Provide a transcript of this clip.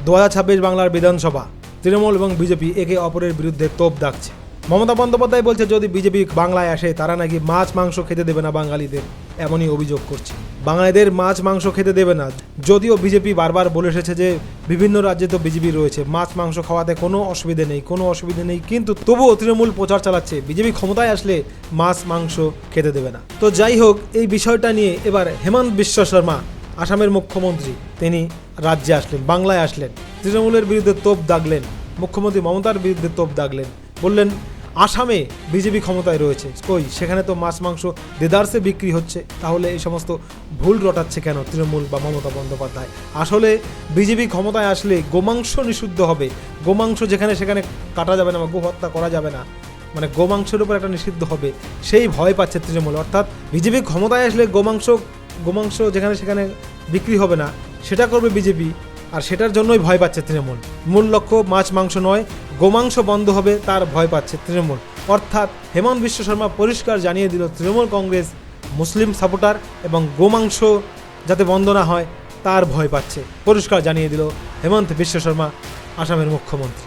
2026 বাংলার বিধানসভা, তৃণমূল এবং বিজেপি একে অপরের বিরুদ্ধে তোপ দাগছে। মমতা বন্দ্যোপাধ্যায় বলছে যদি বিজেপি বাংলায় আসে তারা নাকি মাছ মাংস খেতে দেবে না বাঙালিদের, এমনই অভিযোগ করছে। বাঙালিদের মাছ মাংস খেতে দেবে না, যদিও বিজেপি বারবার বলে এসেছে যে বিভিন্ন রাজ্যে তো বিজেপি রয়েছে, মাছ মাংস খাওয়াতে কোনো অসুবিধে নেই, কিন্তু তবুও তৃণমূল প্রচার চালাচ্ছে বিজেপি ক্ষমতায় আসলে মাছ মাংস খেতে দেবে না। তো যাই হোক, এই বিষয়টা নিয়ে এবার হেমন্ত বিশ্ব শর্মা, আসামের মুখ্যমন্ত্রী, তিনি রাজ্যে আসলেন, বাংলায় আসলেন, তৃণমূলের বিরুদ্ধে তোপ দাগলেন, মুখ্যমন্ত্রী মমতার বিরুদ্ধে তোপ দাগলেন, বললেন আসামে বিজেপি ক্ষমতায় রয়েছে, কই সেখানে তো মাছ মাংস দেদারসে বিক্রি হচ্ছে, তাহলে এই সমস্ত ভুল রটাচ্ছে কেন তৃণমূল বা মমতা বন্দ্যোপাধ্যায়? আসলে বিজেপি ক্ষমতায় আসলে গোমাংস নিষিদ্ধ হবে, গোমাংস যেখানে সেখানে কাটা যাবে না বা গোহত্যা করা যাবে না, মানে গোমাংসের উপর একটা নিষিদ্ধ হবে, সেই ভয় পাচ্ছে তৃণমূল। অর্থাৎ বিজেপি ক্ষমতায় আসলে গোমাংস যেখানে সেখানে বিক্রি হবে না, সেটা করবে বিজেপি, আর সেটার জন্যই ভয় পাচ্ছে তৃণমূল। মূল লক্ষ্য মাছ মাংস নয়, গোমাংস বন্ধ হবে, তার ভয় পাচ্ছে তৃণমূল। অর্থাৎ হেমন্ত বিশ্ব শর্মা পরিষ্কার জানিয়ে দিল তৃণমূল কংগ্রেস মুসলিম সাপোর্টার এবং গোমাংস যাতে বন্ধ না হয় তার ভয় পাচ্ছে, পরিষ্কার জানিয়ে দিল হেমন্ত বিশ্ব শর্মা, আসামের মুখ্যমন্ত্রী।